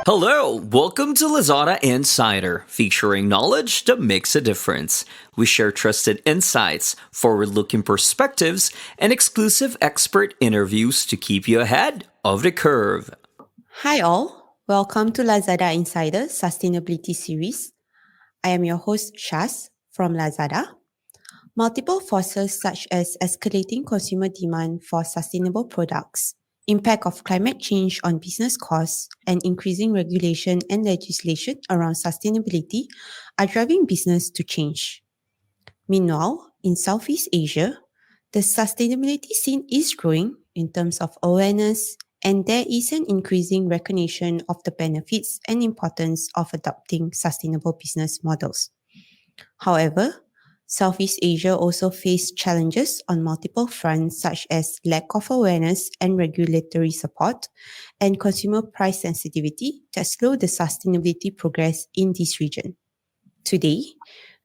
Hello, welcome to Lazada Insider, featuring knowledge that makes a difference. We share trusted insights, forward-looking perspectives, and exclusive expert interviews to keep you ahead of the curve. Hi all, welcome to Lazada Insider Sustainability Series. I am your host Shaz from Lazada. Multiple forces such as escalating consumer demand for sustainable products, impact of climate change on business costs, and increasing regulation and legislation around sustainability are driving business to change. Meanwhile, in Southeast Asia, the sustainability scene is growing in terms of awareness, and there is an increasing recognition of the benefits and importance of adopting sustainable business models. However, Southeast Asia also faced challenges on multiple fronts such as lack of awareness and regulatory support and consumer price sensitivity that slow the sustainability progress in this region. Today,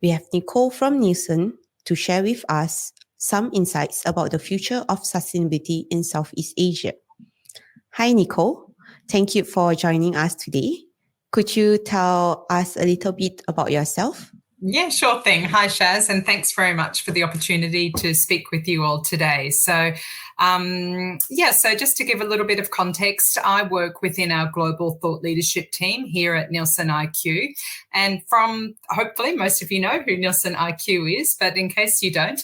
we have Nicole from Nielsen to share with us some insights about the future of sustainability in Southeast Asia. Hi, Nicole. Thank you for joining us today. Could you tell us a little bit about yourself? Yeah, sure thing. Hi, Shaz, and thanks very much for the opportunity to speak with you all today. So just to give a little bit of context, I work within our global thought leadership team here at NielsenIQ. And from, hopefully, most of you know who NielsenIQ is, but in case you don't,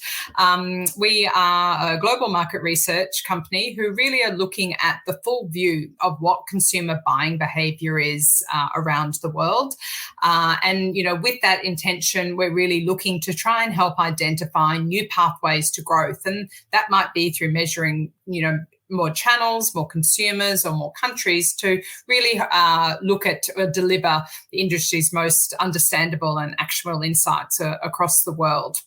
we are a global market research company who really are looking at the full view of what consumer buying behavior is around the world. With that intention, we're really looking to try and help identify new pathways to growth. And that might be through measuring, more channels, more consumers, or more countries to really look at or deliver the industry's most understandable and actionable insights across the world.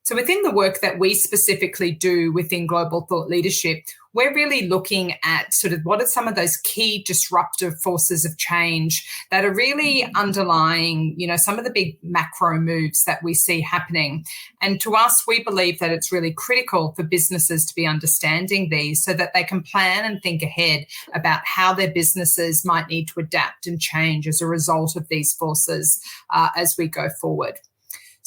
So within the work that we specifically do within global thought leadership, we're really looking at sort of what are some of those key disruptive forces of change that are really underlying, some of the big macro moves that we see happening. And to us, we believe that it's really critical for businesses to be understanding these so that they can plan and think ahead about how their businesses might need to adapt and change as a result of these forces as we go forward.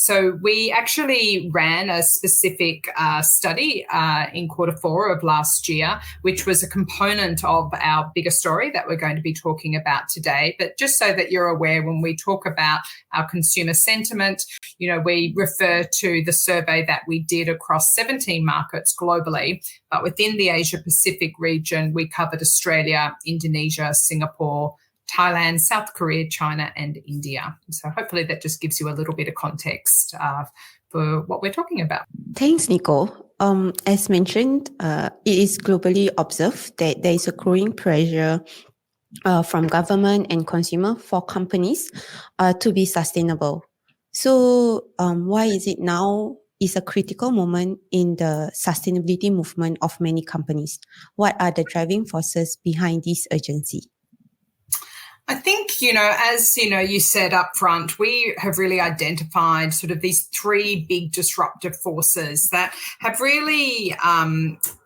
So we actually ran a specific study in Q4 of last year, which was a component of our bigger story that we're going to be talking about today. But just so that you're aware, when we talk about our consumer sentiment, we refer to the survey that we did across 17 markets globally. But within the Asia Pacific region, we covered Australia, Indonesia, Singapore, Thailand, South Korea, China, and India. So hopefully that just gives you a little bit of context for what we're talking about. Thanks, Nicole. As mentioned, it is globally observed that there is a growing pressure from government and consumer for companies to be sustainable. So why is it now is a critical moment in the sustainability movement of many companies? What are the driving forces behind this urgency? I think, as you said up front, we have really identified sort of these three big disruptive forces that have really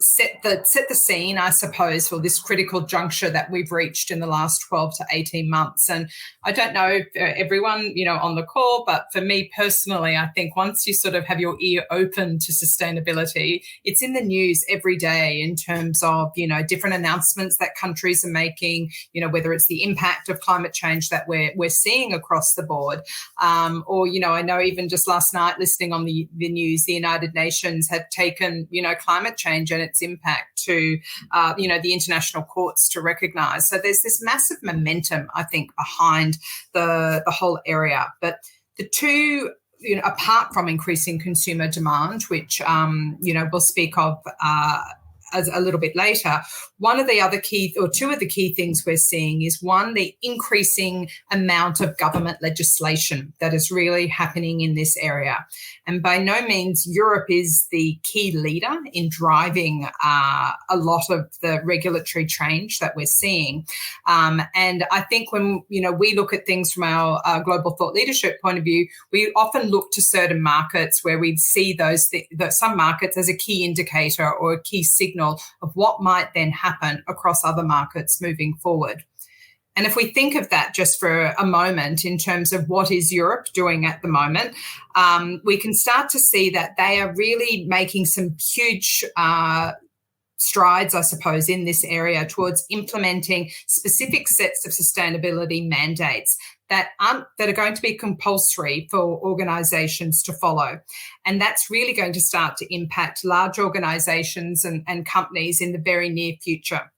set the scene, I suppose, for this critical juncture that we've reached in the last 12 to 18 months. And I don't know for everyone, on the call, but for me personally, I think once you sort of have your ear open to sustainability, it's in the news every day in terms of, different announcements that countries are making, whether it's the impact of climate change that we're seeing across the board. I know even just last night listening on the news, the United Nations had taken, climate change and its impact to, the international courts to recognise. So there's this massive momentum, I think, behind the whole area. But the two, apart from increasing consumer demand, which, we'll speak of as a little bit later, one of the other key or two of the key things we're seeing is one, the increasing amount of government legislation that is really happening in this area. And by no means Europe is the key leader in driving a lot of the regulatory change that we're seeing. And I think when, we look at things from our global thought leadership point of view, we often look to certain markets where we see some markets as a key indicator or a key signal signal of what might then happen across other markets moving forward. And if we think of that just for a moment in terms of what is Europe doing at the moment, we can start to see that they are really making some huge strides, I suppose, in this area towards implementing specific sets of sustainability mandates that are going to be compulsory for organisations to follow. And that's really going to start to impact large organisations and companies in the very near future.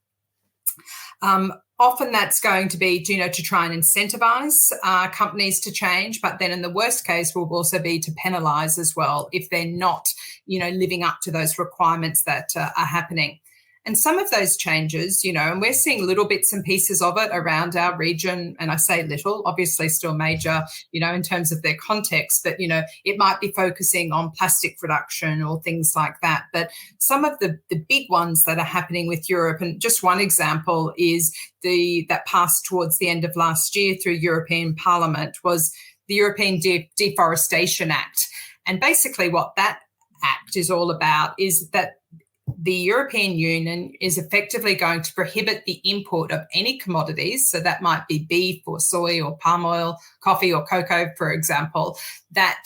Often that's going to be, to try and incentivise companies to change, but then in the worst case will also be to penalise as well if they're not, living up to those requirements that are happening. And some of those changes, and we're seeing little bits and pieces of it around our region, and I say little, obviously still major, in terms of their context, but, it might be focusing on plastic reduction or things like that. But some of the big ones that are happening with Europe, and just one example is that passed towards the end of last year through European Parliament, was the European Deforestation Act. And basically what that act is all about is that the European Union is effectively going to prohibit the import of any commodities, so that might be beef or soy or palm oil, coffee or cocoa, for example, that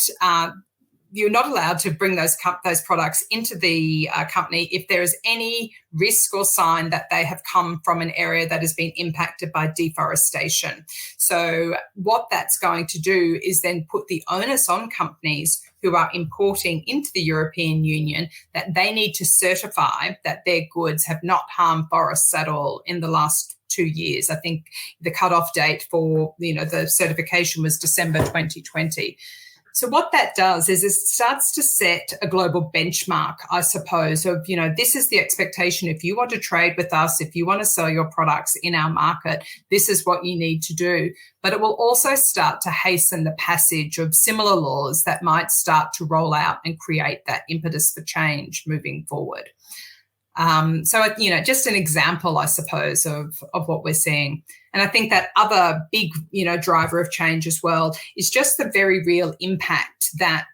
you're not allowed to bring those products into the company if there is any risk or sign that they have come from an area that has been impacted by deforestation. So what that's going to do is then put the onus on companies who are importing into the European Union that they need to certify that their goods have not harmed forests at all in the last 2 years. I think the cutoff date for the certification was December 2020. So what that does is it starts to set a global benchmark, I suppose, of, this is the expectation. If you want to trade with us, if you want to sell your products in our market, this is what you need to do. But it will also start to hasten the passage of similar laws that might start to roll out and create that impetus for change moving forward. So, just an example, I suppose, of what we're seeing. And I think that other big, driver of change as well is just the very real impact that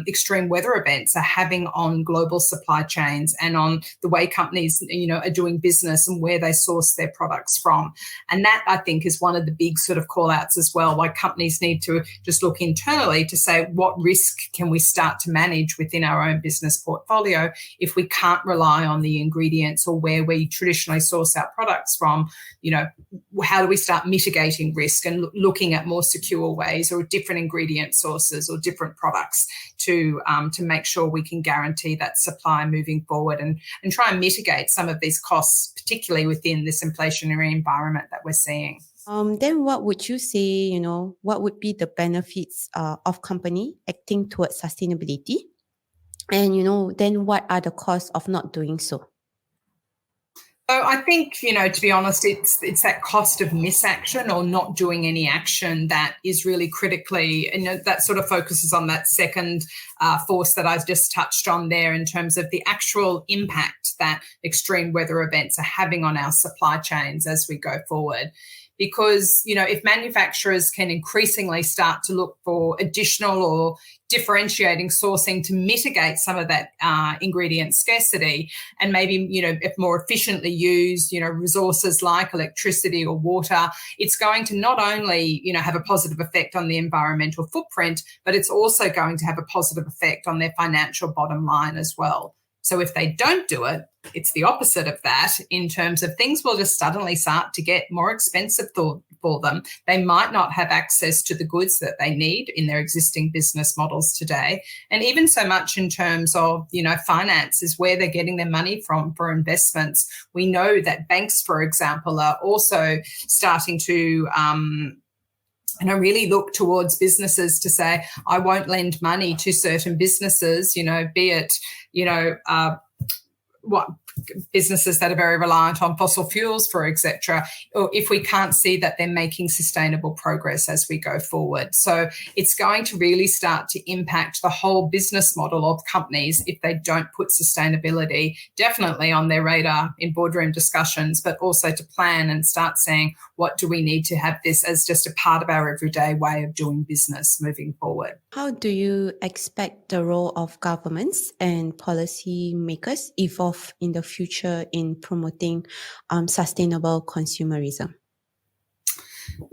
extreme weather events are having on global supply chains and on the way companies, are doing business and where they source their products from. And that, I think, is one of the big sort of call-outs as well, why companies need to just look internally to say, what risk can we start to manage within our own business portfolio if we can't rely on the ingredients or where we traditionally source our products from? How do we start mitigating risk and looking at more secure ways or different ingredient sources or different products to make sure we can guarantee that supply moving forward and try and mitigate some of these costs, particularly within this inflationary environment that we're seeing. Then what would you say, what would be the benefits of company acting towards sustainability? And, then what are the costs of not doing so? So I think, to be honest, it's that cost of misaction or not doing any action that is really critically, and that sort of focuses on that second force that I've just touched on there in terms of the actual impact that extreme weather events are having on our supply chains as we go forward. Because, if manufacturers can increasingly start to look for additional or differentiating sourcing to mitigate some of that ingredient scarcity and maybe, if more efficiently use, resources like electricity or water, it's going to not only, have a positive effect on the environmental footprint, but it's also going to have a positive effect on their financial bottom line as well. So if they don't do it, it's the opposite of that in terms of things will just suddenly start to get more expensive for them. They might not have access to the goods that they need in their existing business models today. And even so much in terms of, finance is where they're getting their money from for investments. We know that banks, for example, are also starting to really look towards businesses to say, I won't lend money to certain businesses, be it, businesses that are very reliant on fossil fuels, for etc., or if we can't see that they're making sustainable progress as we go forward. So it's going to really start to impact the whole business model of companies if they don't put sustainability definitely on their radar in boardroom discussions, but also to plan and start saying, what do we need to have this as just a part of our everyday way of doing business moving forward? How do you expect the role of governments and policy makers evolve in the future in promoting sustainable consumerism?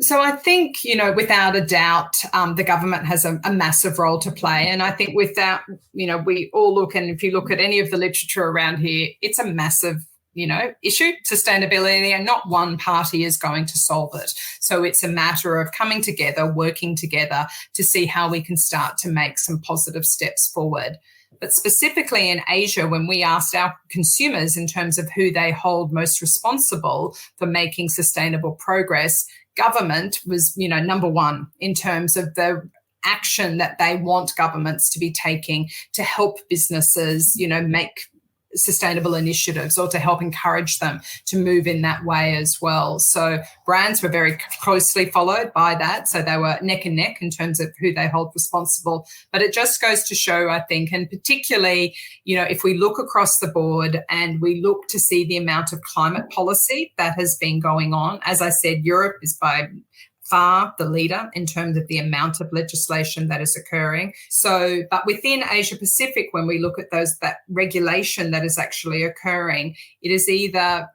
So I think, without a doubt, the government has a massive role to play. And I think without, we all look, and if you look at any of the literature around here, it's a massive issue, sustainability, and not one party is going to solve it. So it's a matter of coming together, working together to see how we can start to make some positive steps forward. But specifically in Asia, when we asked our consumers in terms of who they hold most responsible for making sustainable progress, government was, number one in terms of the action that they want governments to be taking to help businesses, make sustainable initiatives or to help encourage them to move in that way as well. So brands were very closely followed by that. So they were neck and neck in terms of who they hold responsible. But it just goes to show, I think, and particularly, if we look across the board and we look to see the amount of climate policy that has been going on, as I said, Europe is by far the leader in terms of the amount of legislation that is occurring. So, but within Asia Pacific, when we look at that regulation that is actually occurring, it is either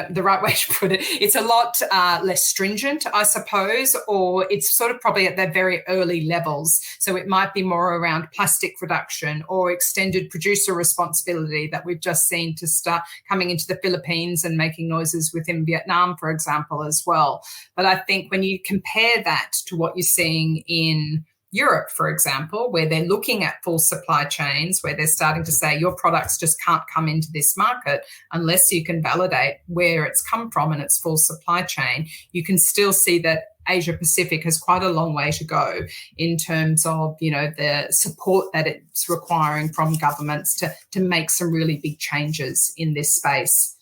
the right way to put it, it's a lot less stringent, I suppose, or it's sort of probably at their very early levels. So it might be more around plastic reduction or extended producer responsibility that we've just seen to start coming into the Philippines and making noises within Vietnam, for example, as well. But I think when you compare that to what you're seeing in Europe, for example, where they're looking at full supply chains, where they're starting to say your products just can't come into this market unless you can validate where it's come from and its full supply chain, you can still see that Asia Pacific has quite a long way to go in terms of, the support that it's requiring from governments to make some really big changes in this space.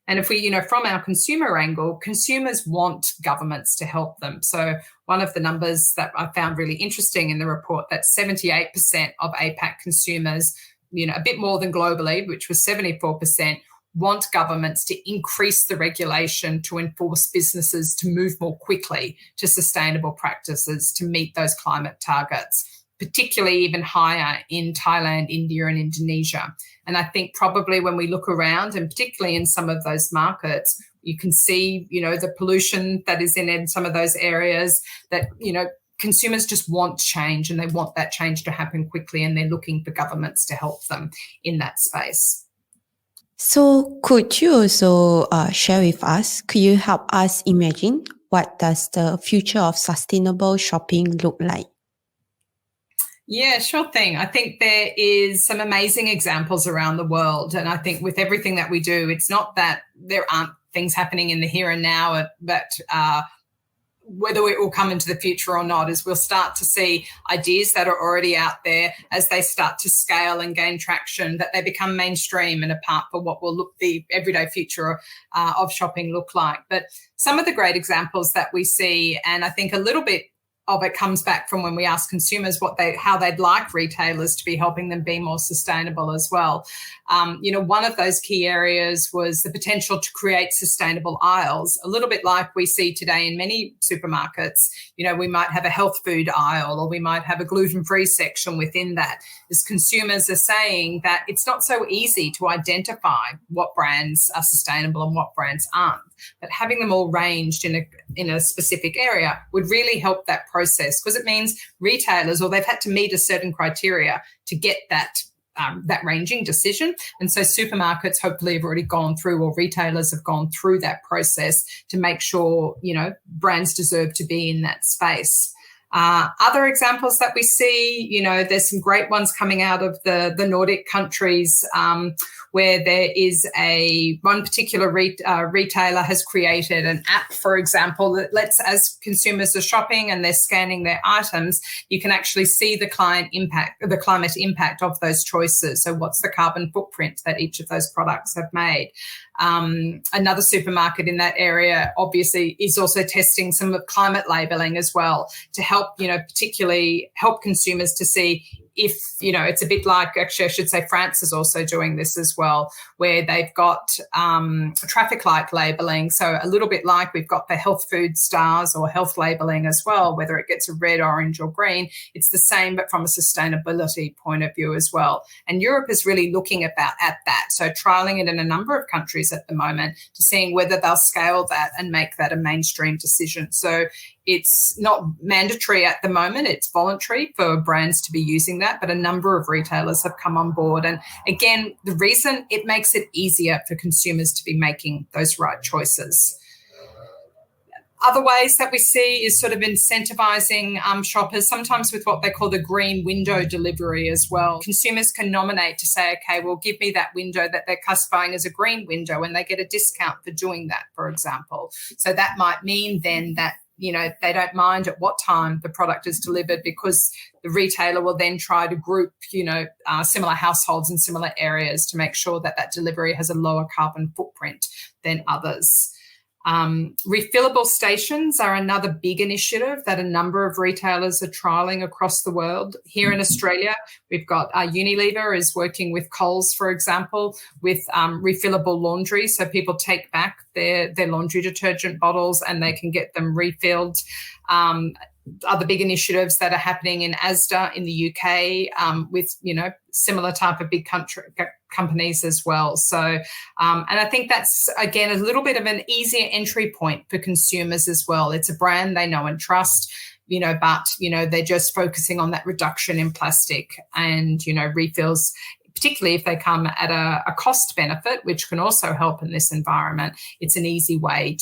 And if we, from our consumer angle, consumers want governments to help them. So one of the numbers that I found really interesting in the report, that 78% of APAC consumers, a bit more than globally, which was 74%, want governments to increase the regulation to enforce businesses to move more quickly to sustainable practices to meet those climate targets, particularly even higher in Thailand, India, and Indonesia. And I think probably when we look around, and particularly in some of those markets, you can see, the pollution that is in some of those areas that, consumers just want change and they want that change to happen quickly, and they're looking for governments to help them in that space. So could you also share with us, could you help us imagine what does the future of sustainable shopping look like? Yeah, sure thing. I think there is some amazing examples around the world. And I think with everything that we do, it's not that there aren't things happening in the here and now, but whether it will come into the future or not, is we'll start to see ideas that are already out there as they start to scale and gain traction, that they become mainstream and a part for what will look the everyday future of shopping look like. But some of the great examples that we see, and I think a little bit of it comes back from when we ask consumers how they'd like retailers to be helping them be more sustainable as well. One of those key areas was the potential to create sustainable aisles, a little bit like we see today in many supermarkets. We might have a health food aisle, or we might have a gluten-free section within that, as consumers are saying that it's not so easy to identify what brands are sustainable and what brands aren't. But having them all ranged in a specific area would really help that process, because it means retailers, or they've had to meet a certain criteria to get that ranging decision. And so supermarkets hopefully have already gone through, or retailers have gone through that process to make sure, brands deserve to be in that space. Other examples that we see, there's some great ones coming out of the Nordic countries, where there is one particular retailer has created an app, for example, that lets, as consumers are shopping and they're scanning their items, you can actually see the climate impact of those choices. So what's the carbon footprint that each of those products have made? Another supermarket in that area obviously is also testing some of climate labeling as well, to help, particularly help consumers to see, if, it's a bit like, actually, I should say France is also doing this as well, where they've got traffic light labeling. So a little bit like we've got the health food stars or health labeling as well, whether it gets a red, orange or green, it's the same, but from a sustainability point of view as well. And Europe is really looking at that. So trialing it in a number of countries at the moment to seeing whether they'll scale that and make that a mainstream decision. So it's not mandatory at the moment. It's voluntary for brands to be using that, but a number of retailers have come on board. And again, the reason, it makes it easier for consumers to be making those right choices. Other ways that we see is sort of incentivizing shoppers, sometimes with what they call the green window delivery as well. Consumers can nominate to say, okay, well, give me that window that they're classifying as a green window, and they get a discount for doing that, for example. So that might mean then that they don't mind at what time the product is delivered, because the retailer will then try to group, similar households in similar areas to make sure that that delivery has a lower carbon footprint than others. Refillable stations are another big initiative that a number of retailers are trialling across the world. Here in Australia, we've got Unilever is working with Coles, for example, with refillable laundry. So people take back their laundry detergent bottles and they can get them refilled. Other big initiatives that are happening in Asda in the UK with, similar type of big companies as well. So, and I think that's, again, a little bit of an easier entry point for consumers as well. It's a brand they know and trust, but, they're just focusing on that reduction in plastic and, refills, particularly if they come at a cost benefit, which can also help in this environment. It's an easy way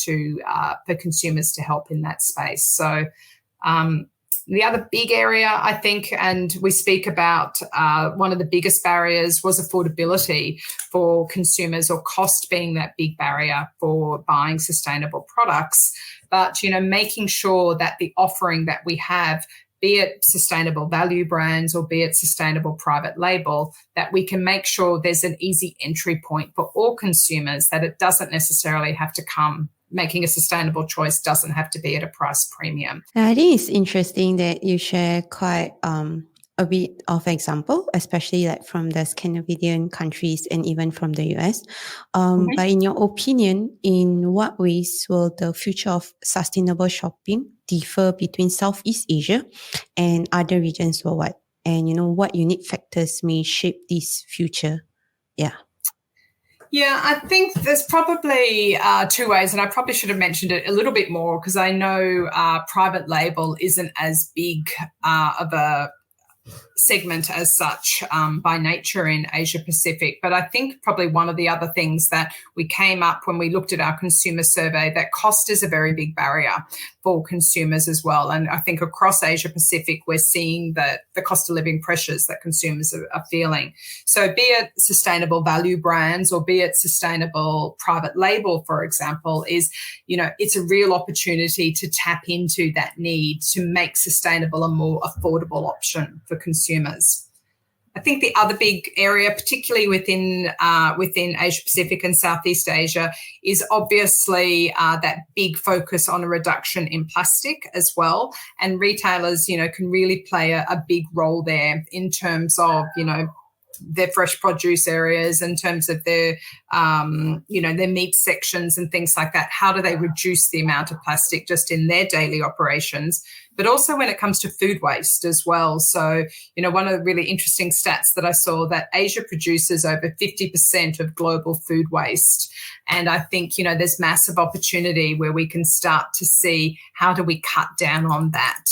for consumers to help in that space. So, the other big area, I think, and we speak about one of the biggest barriers was affordability for consumers, or cost being that big barrier for buying sustainable products. But, making sure that the offering that we have, be it sustainable value brands or be it sustainable private label, that we can make sure there's an easy entry point for all consumers, that it doesn't necessarily have to come. Making a sustainable choice doesn't have to be at a price premium. I think it's interesting that you share quite a bit of example, especially like from the Scandinavian countries and even from the US. But in your opinion, in what ways will the future of sustainable shopping differ between Southeast Asia and other regions worldwide? And, what unique factors may shape this future? Yeah. Yeah, I think there's probably two ways, and I probably should have mentioned it a little bit more, because I know private label isn't as big of a segment as such by nature in Asia Pacific. But I think probably one of the other things that we came up when we looked at our consumer survey, that cost is a very big barrier for consumers as well. And I think across Asia Pacific, we're seeing that the cost of living pressures that consumers are feeling. So be it sustainable value brands or be it sustainable private label, for example, is, it's a real opportunity to tap into that need to make sustainable a more affordable option for consumers. I think the other big area, particularly within Asia Pacific and Southeast Asia, is obviously that big focus on a reduction in plastic as well. And retailers, can really play a big role there in terms of, their fresh produce areas, in terms of their, their meat sections and things like that. How do they reduce the amount of plastic just in their daily operations? But also when it comes to food waste as well. So, one of the really interesting stats that I saw, that Asia produces over 50% of global food waste. And I think, there's massive opportunity where we can start to see how do we cut down on that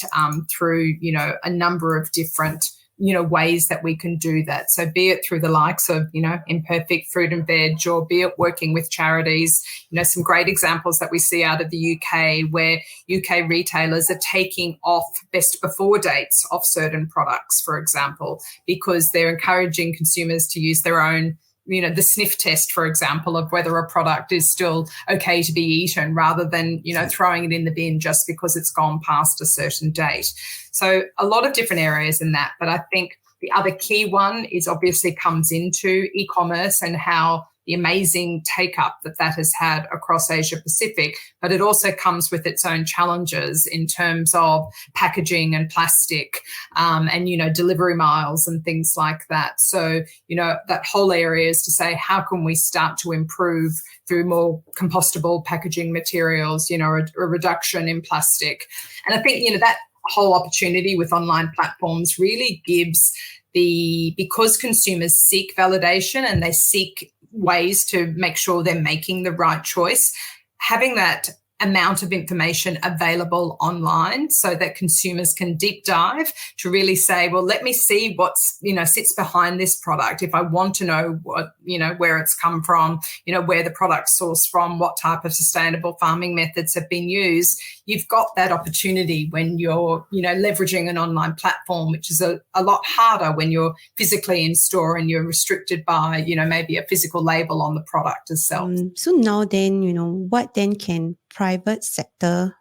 through, a number of different ways that we can do that. So be it through the likes of, Imperfect Fruit and Veg, or be it working with charities, some great examples that we see out of the UK, where UK retailers are taking off best before dates off certain products, for example, because they're encouraging consumers to use their own, the sniff test, for example, of whether a product is still okay to be eaten, rather than, throwing it in the bin just because it's gone past a certain date. So a lot of different areas in that. But I think the other key one is obviously comes into e-commerce and how the amazing take-up that has had across Asia Pacific, but it also comes with its own challenges in terms of packaging and plastic, and, delivery miles and things like that. So, that whole area is to say, how can we start to improve through more compostable packaging materials, a reduction in plastic. And I think, that whole opportunity with online platforms really gives because consumers seek validation and they seek ways to make sure they're making the right choice, having that amount of information available online so that consumers can deep dive to really say, well, let me see what's, sits behind this product. If I want to know what, where it's come from, where the product's sourced from, what type of sustainable farming methods have been used, you've got that opportunity when you're, leveraging an online platform, which is a lot harder when you're physically in store and you're restricted by, maybe a physical label on the product itself. So now then, what then can private sector,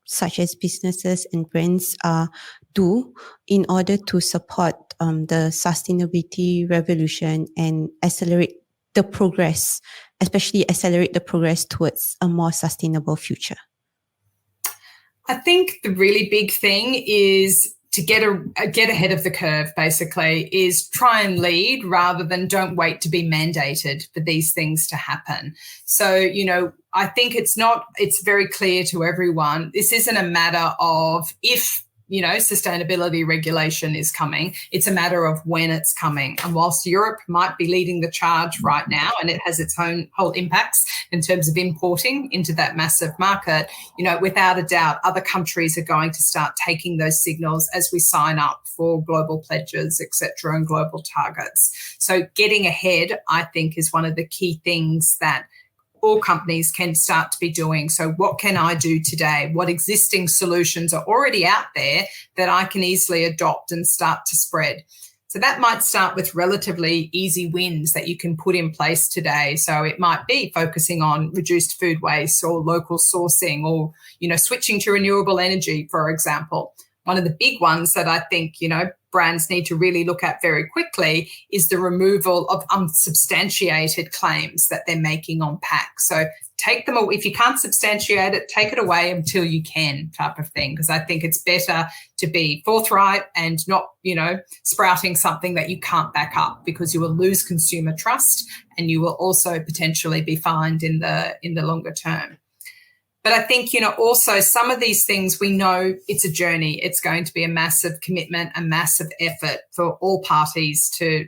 such as businesses and brands, do in order to support the sustainability revolution and accelerate the progress, especially accelerate the progress towards a more sustainable future? I think the really big thing is to get ahead of the curve, basically, is try and lead rather than don't wait to be mandated for these things to happen. So, I think it's very clear to everyone, this isn't a matter of if, sustainability regulation is coming. It's a matter of when it's coming. And whilst Europe might be leading the charge right now, and it has its own whole impacts in terms of importing into that massive market, without a doubt, other countries are going to start taking those signals as we sign up for global pledges, et cetera, and global targets. So getting ahead, I think, is one of the key things that all companies can start to be doing. So what can I do today? What existing solutions are already out there that I can easily adopt and start to spread? So that might start with relatively easy wins that you can put in place today. So it might be focusing on reduced food waste or local sourcing or, switching to renewable energy, for example. One of the big ones that I think, brands need to really look at very quickly is the removal of unsubstantiated claims that they're making on packs. So take them, if you can't substantiate it, take it away until you can, type of thing, because I think it's better to be forthright and not, sprouting something that you can't back up, because you will lose consumer trust and you will also potentially be fined in the longer term. But I think, also some of these things, we know it's a journey. It's going to be a massive commitment, a massive effort for all parties to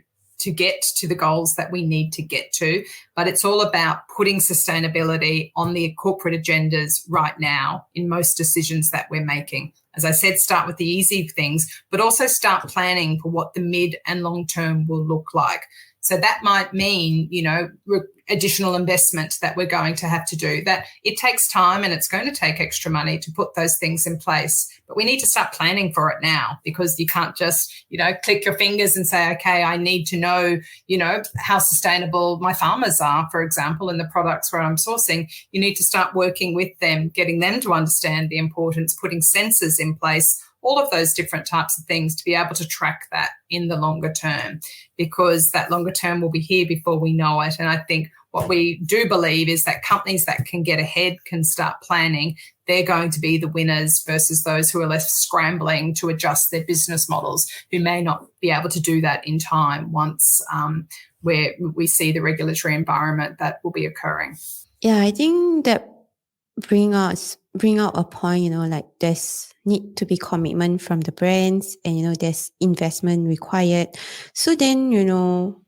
get to the goals that we need to get to. But it's all about putting sustainability on the corporate agendas right now in most decisions that we're making. As I said, start with the easy things, but also start planning for what the mid and long term will look like. So that might mean, additional investment that we're going to have to do. That it takes time and it's going to take extra money to put those things in place. But we need to start planning for it now, because you can't just, click your fingers and say, okay, I need to know, how sustainable my farmers are, for example, and the products where I'm sourcing. You need to start working with them, getting them to understand the importance, putting sensors in place, all of those different types of things to be able to track that in the longer term, because that longer term will be here before we know it. And I think what we do believe is that companies that can get ahead, can start planning, they're going to be the winners versus those who are left scrambling to adjust their business models, who may not be able to do that in time once where we see the regulatory environment that will be occurring. Yeah, I think that bring out a point, like there's need to be commitment from the brands and, there's investment required. So then,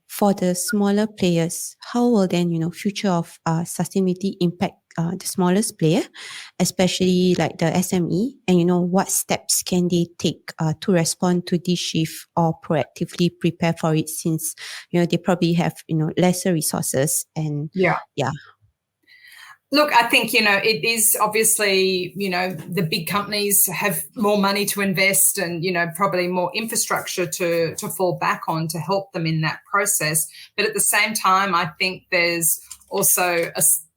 for the smaller players, how will then, future of sustainability impact the smallest player, especially like the SME, and, what steps can they take to respond to this shift or proactively prepare for it, since, they probably have, lesser resources and yeah. Look, I think, it is obviously, the big companies have more money to invest and, probably more infrastructure to fall back on to help them in that process. But at the same time, I think there's also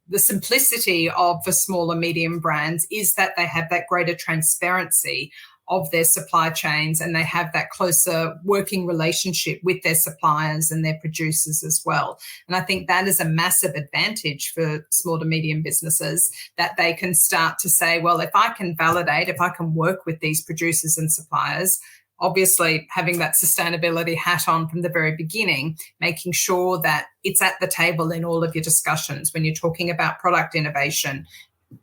the simplicity of the small and medium brands is that they have that greater transparency of their supply chains, and they have that closer working relationship with their suppliers and their producers as well. And I think that is a massive advantage for small to medium businesses, that they can start to say, well, if I can validate, if I can work with these producers and suppliers, obviously having that sustainability hat on from the very beginning, making sure that it's at the table in all of your discussions when you're talking about product innovation.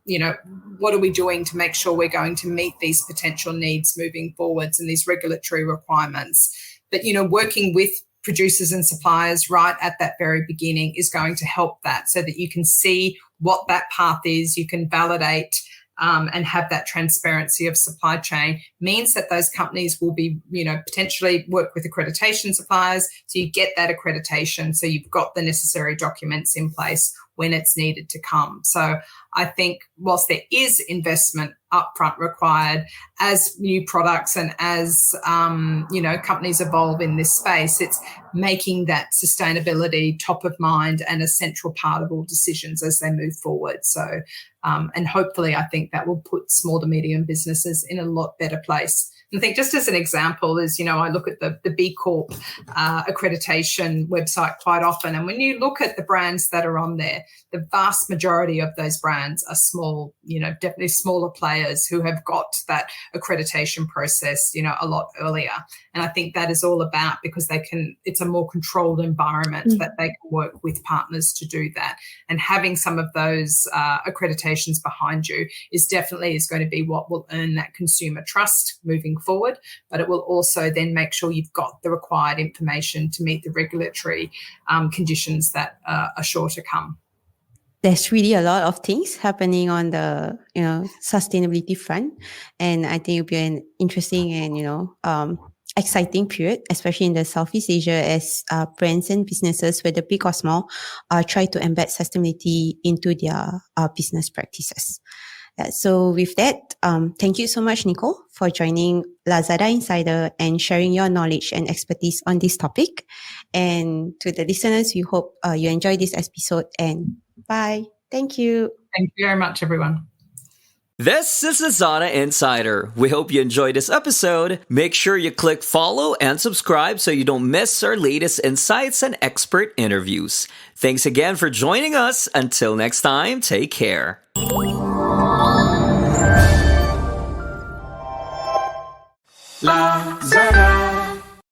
You know, what are we doing to make sure we're going to meet these potential needs moving forwards and these regulatory requirements? But, you know, working with producers and suppliers right at that very beginning is going to help that, so that you can see what that path is, you can validate and have that transparency of supply chain, means that those companies will be, you know, potentially work with accreditation suppliers. So you get that accreditation. So you've got the necessary documents in place when it's needed to come. So I think whilst there is investment upfront required as new products and as, you know, companies evolve in this space, it's making that sustainability top of mind and a central part of all decisions as they move forward. So, and hopefully I think that will put small to medium businesses in a lot better place. And I think just as an example is, you know, I look at the B Corp accreditation website quite often. And when you look at the brands that are on there, the vast majority of those brands are small, you know, definitely smaller players who have got that accreditation process, you know, a lot earlier. And I think that is all about, because they can, it's a more controlled environment that they can work with partners to do that. And having some of those accreditations behind you is going to be what will earn that consumer trust moving forward. But it will also then make sure you've got the required information to meet the regulatory conditions that are sure to come. There's really a lot of things happening on the, you know, sustainability front. And I think it'll be an interesting and, you know, exciting period, especially in the Southeast Asia, as brands and businesses, whether big or small, try to embed sustainability into their business practices. So with that, thank you so much, Nicole, for joining Lazada Insider and sharing your knowledge and expertise on this topic. And to the listeners, we hope you enjoy this episode, and bye. Thank you. Thank you very much, everyone. This is Lazada Insider. We hope you enjoyed this episode. Make sure you click follow and subscribe so you don't miss our latest insights and expert interviews. Thanks again for joining us. Until next time, take care. Lazada.